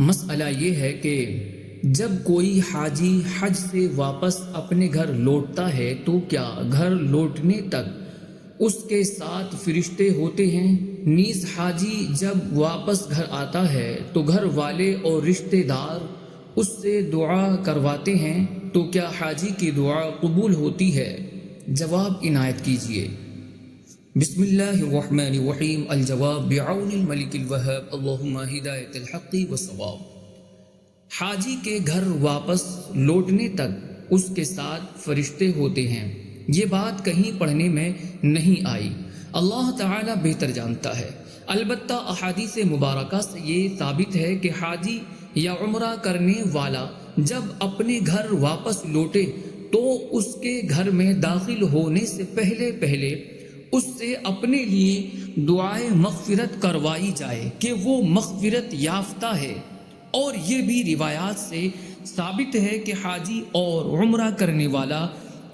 مسئلہ یہ ہے کہ جب کوئی حاجی حج سے واپس اپنے گھر لوٹتا ہے تو کیا گھر لوٹنے تک اس کے ساتھ فرشتے ہوتے ہیں؟ نیز حاجی جب واپس گھر آتا ہے تو گھر والے اور رشتہ دار اس سے دعا کرواتے ہیں تو کیا حاجی کی دعا قبول ہوتی ہے؟ جواب عنایت کیجیے۔ بسم اللہ الرحمن الرحیم۔ الجواب بعون الملک الوہاب، اللہم ہدایت الحق والصواب۔ حاجی کے گھر واپس لوٹنے تک اس کے ساتھ فرشتے ہوتے ہیں، یہ بات کہیں پڑھنے میں نہیں آئی، اللہ تعالی بہتر جانتا ہے۔ البتہ احادیث مبارکہ سے یہ ثابت ہے کہ حاجی یا عمرہ کرنے والا جب اپنے گھر واپس لوٹے تو اس کے گھر میں داخل ہونے سے پہلے اس سے اپنے لیے دعائے مغفرت کروائی جائے کہ وہ مغفرت یافتہ ہے۔ اور یہ بھی روایات سے ثابت ہے کہ حاجی اور عمرہ کرنے والا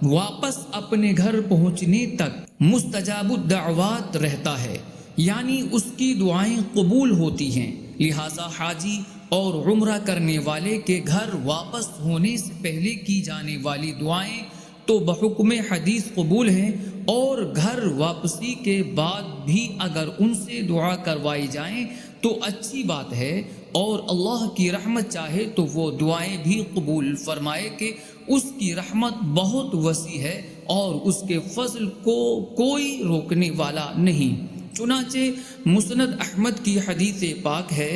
واپس اپنے گھر پہنچنے تک مستجاب الدعوات رہتا ہے، یعنی اس کی دعائیں قبول ہوتی ہیں۔ لہذا حاجی اور عمرہ کرنے والے کے گھر واپس ہونے سے پہلے کی جانے والی دعائیں تو بحکم حدیث قبول ہیں، اور گھر واپسی کے بعد بھی اگر ان سے دعا کروائی جائیں تو اچھی بات ہے، اور اللہ کی رحمت چاہے تو وہ دعائیں بھی قبول فرمائے کہ اس کی رحمت بہت وسیع ہے اور اس کے فضل کو کوئی روکنے والا نہیں۔ چنانچہ مسند احمد کی حدیث پاک ہے،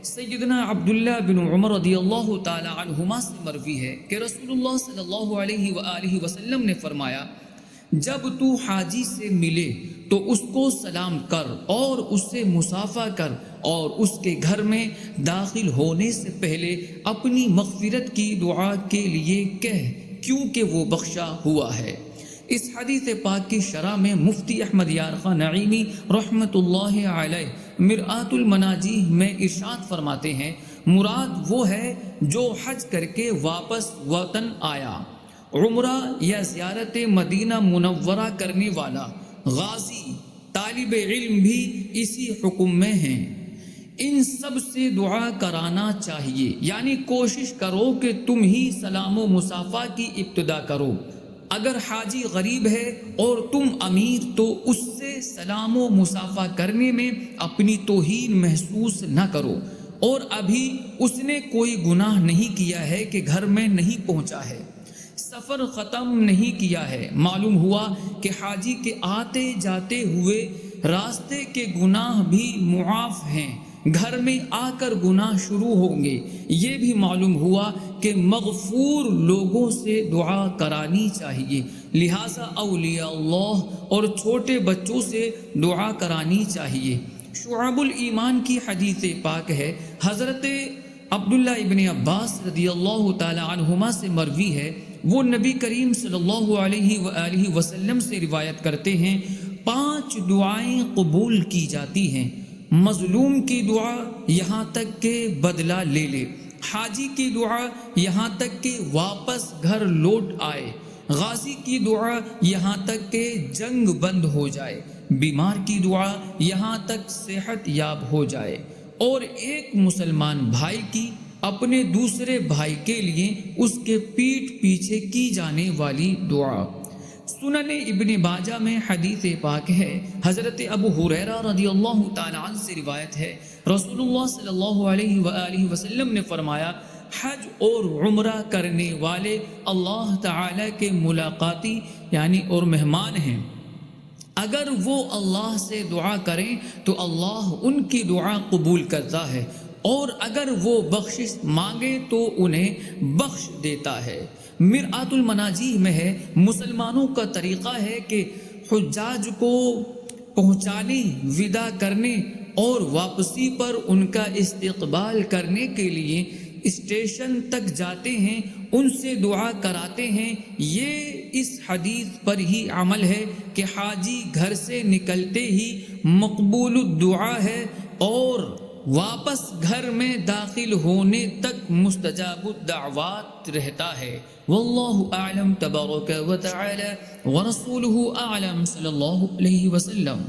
سیدنا عبداللہ بن عمر رضی اللہ تعالی عنہما سے مروی ہے کہ رسول اللہ صلی اللہ علیہ وآلہ وسلم نے فرمایا، جب تو حاجی سے ملے تو اس کو سلام کر اور اس سے مصافحہ کر، اور اس کے گھر میں داخل ہونے سے پہلے اپنی مغفرت کی دعا کے لیے کہہ، کیونکہ وہ بخشا ہوا ہے۔ اس حدیث پاک کی شرح میں مفتی احمد یار خان نعیمی رحمت اللہ علیہ مرآت المناجیح میں ارشاد فرماتے ہیں، مراد وہ ہے جو حج کر کے واپس وطن آیا، عمرہ یا زیارت مدینہ منورہ کرنے والا، غازی، طالب علم بھی اسی حکم میں ہیں۔ ان سب سے دعا کرانا چاہیے، یعنی کوشش کرو کہ تم ہی سلام و مصافحہ کی ابتدا کرو۔ اگر حاجی غریب ہے اور تم امیر تو اس سے سلام و مصافحہ کرنے میں اپنی توہین محسوس نہ کرو، اور ابھی اس نے کوئی گناہ نہیں کیا ہے کہ گھر میں نہیں پہنچا ہے، سفر ختم نہیں کیا ہے، معلوم ہوا کہ حاجی کے آتے جاتے ہوئے راستے کے گناہ بھی معاف ہیں، گھر میں آ کر گناہ شروع ہوں گے، یہ بھی معلوم ہوا کہ مغفور لوگوں سے دعا کرانی چاہیے، لہٰذا اولیاء اللہ اور چھوٹے بچوں سے دعا کرانی چاہیے۔ شعب الایمان کی حدیث پاک ہے، حضرت عبداللہ ابن عباس رضی اللہ تعالی عنہما سے مروی ہے، وہ نبی کریم صلی اللہ علیہ وآلہ وسلم سے روایت کرتے ہیں، 5 دعائیں قبول کی جاتی ہیں، مظلوم کی دعا یہاں تک کہ بدلہ لے لے، حاجی کی دعا یہاں تک کہ واپس گھر لوٹ آئے، غازی کی دعا یہاں تک کہ جنگ بند ہو جائے، بیمار کی دعا یہاں تک صحت یاب ہو جائے، اور ایک مسلمان بھائی کی اپنے دوسرے بھائی کے لیے اس کے پیٹھ پیچھے کی جانے والی دعا۔ سنن ابن ماجہ میں حدیث پاک ہے، حضرت ابو ہریرہ رضی اللہ تعالی عنہ سے روایت ہے، رسول اللہ صلی اللہ علیہ وآلہ وسلم نے فرمایا، حج اور عمرہ کرنے والے اللہ تعالی کے ملاقاتی یعنی اور مہمان ہیں، اگر وہ اللہ سے دعا کریں تو اللہ ان کی دعا قبول کرتا ہے، اور اگر وہ بخشش مانگے تو انہیں بخش دیتا ہے۔ مرآت المناجیح میں ہے، مسلمانوں کا طریقہ ہے کہ حجاج کو پہنچانے، وداع کرنے اور واپسی پر ان کا استقبال کرنے کے لیے اسٹیشن تک جاتے ہیں، ان سے دعا کراتے ہیں۔ یہ اس حدیث پر ہی عمل ہے کہ حاجی گھر سے نکلتے ہی مقبول الدعا ہے، اور واپس گھر میں داخل ہونے تک مستجاب الدعوات رہتا ہے۔ واللہ اعلم تبارک و تعالی ورسولہ اعلم صلی اللہ علیہ وسلم۔